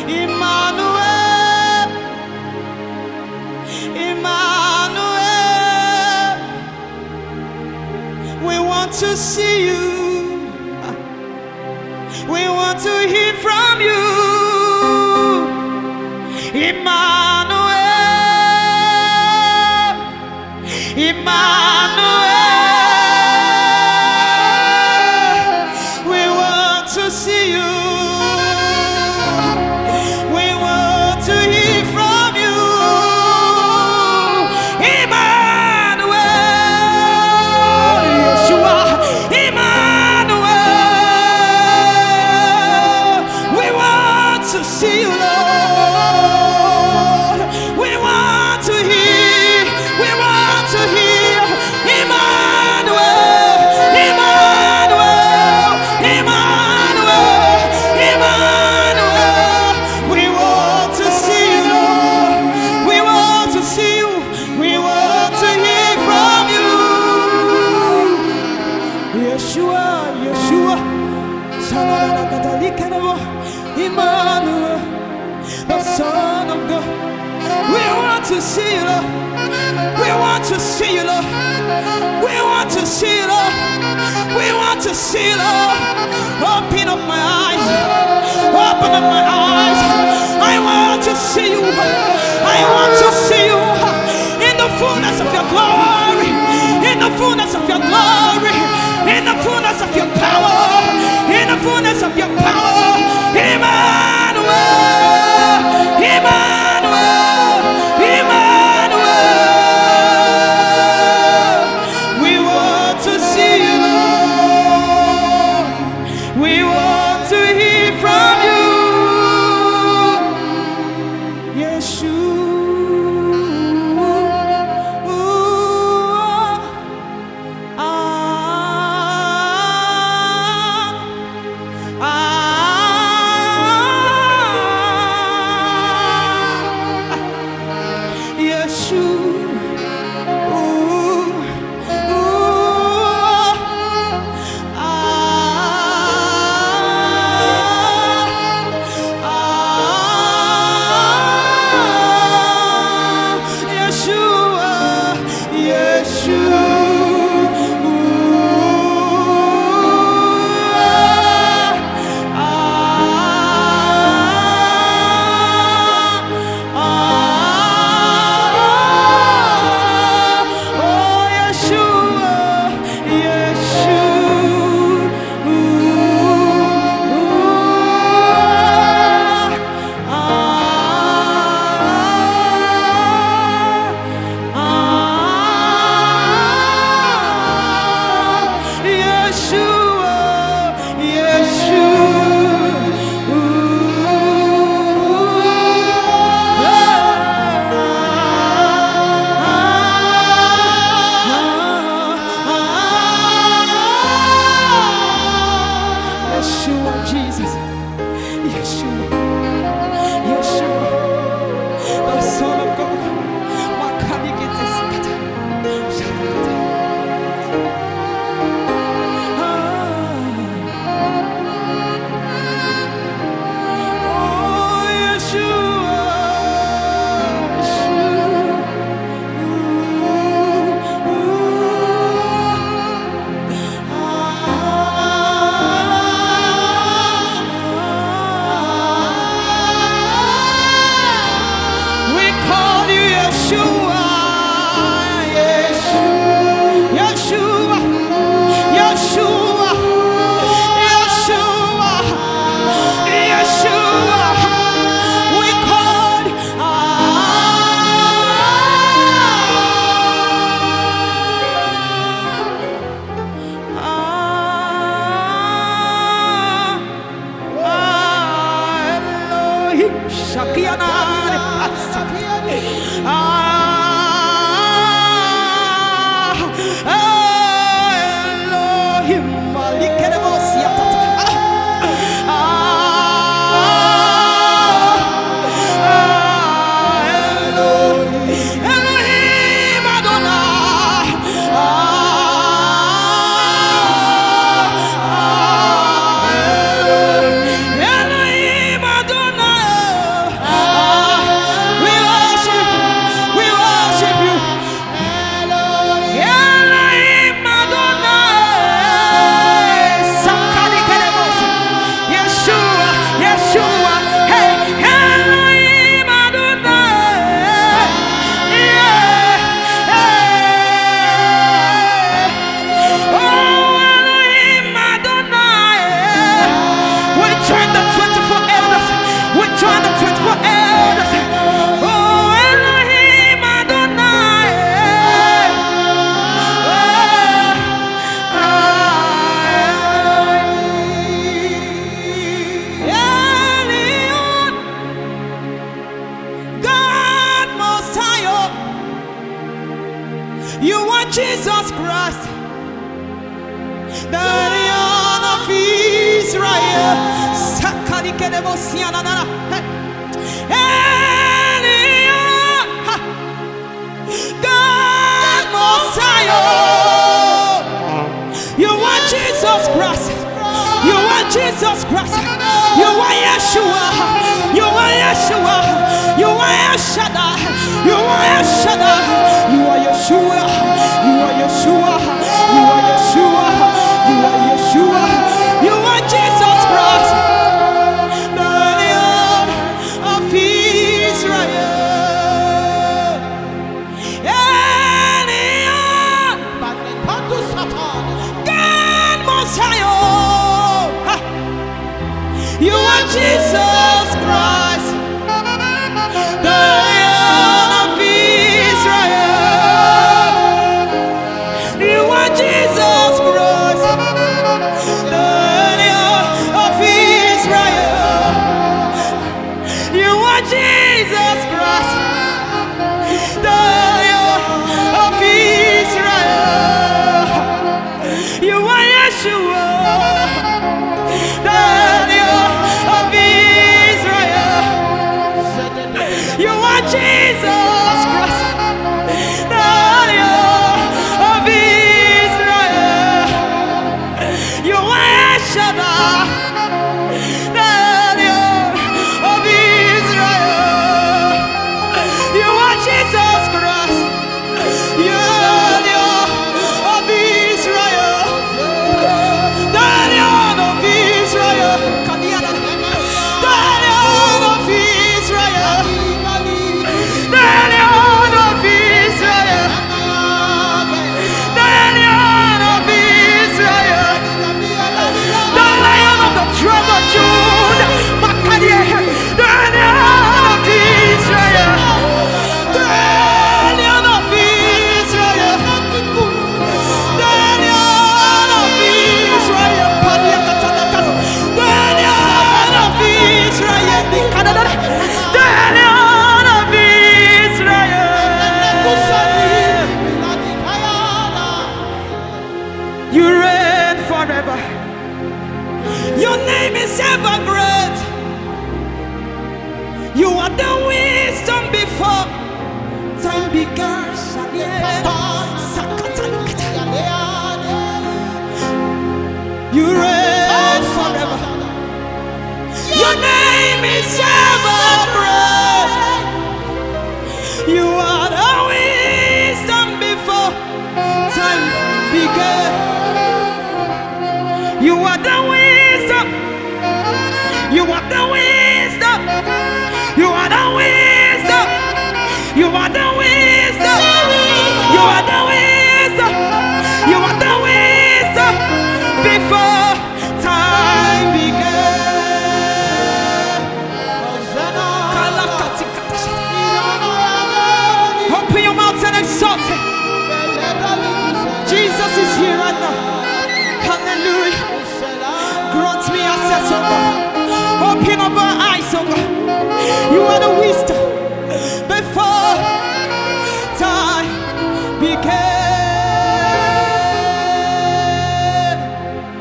Emmanuel, Emmanuel, we want to see you. We want to hear from you. Emmanuel, Emmanuel, we want to see you. We want to hear from you. Emmanuel, Yeshua, Emmanuel, we want to see you, Lord. We want to hear. We want to hear. Emmanuel, Emmanuel, Emmanuel, Emmanuel, we want to see you, Lord. We want to see you. We want to hear from you. Yeshua, Yeshua, Emmanuel, the Son of God. We want to see you, Lord. We want to see you, Lord. We want to see you, Lord. We want to see you, Lord. Open up my eyes. Open up my eyes. I want to see you. I want to see you in the fullness of your glory. In the fullness of your glory. In the fullness of your power. In the fullness of your power. Emmanuel, Emmanuel, Emmanuel, we want to see you, Lord. We want to hear from you, Jesus Christ, the Lion of Israel. Sakali kedemosiana na. Elion, God Messiah. You are Jesus Christ. You are Jesus Christ. You are Yeshua. You are Yeshua. You are Yeshua. You are Yeshua. You are Yeshua. You are Yeshua. You are Yeshua. You are Yeshua. You are Jesus Christ, the Lion of Israel. Elion, God Messiah. You are Jesus Christ, the Lion of Israel. You are Jesus Christ, the Lion of Israel. You are Jesus Christ, the Lion of Israel. You are Yeshua, the Lion of Israel. You are Jesus Christ, the Lion of Israel. You are Shaddai, the Lion of Israel. You are Jesus Christ, you are the Lion of Israel. The Lion of Israel. The Lion of Israel. The Lion of Israel. The Lion of Israel. The Lion of the tribe of Judah. The Lion of Israel. The Lion of Israel. The Lion of Israel. The Lion of Israel. The Lion of Israel. You reign forever. Your name is ever great. You are the wisdom before time began. You reign forever. Your name is